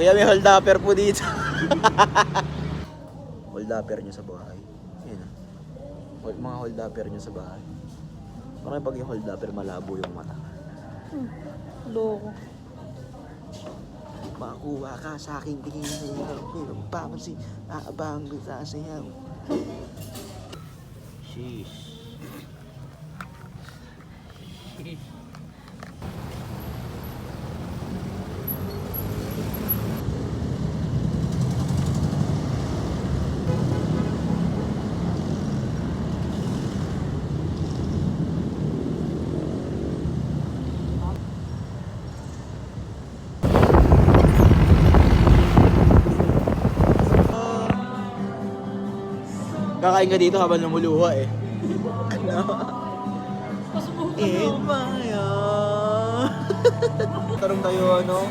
Kuya, may hold upper po dito. Hold upper nyo sa bahay. Ayan. Mga hold upper nyo sa bahay. Parang pag yung hold upper, malabo yung mata. Loko. Makuha ka sa aking tingin na sayaw. Pero papansin, aabang ko sa sayaw. Sheesh. Kakain ka dito habang lumuluha eh. In my arms. Tarong tayo ano?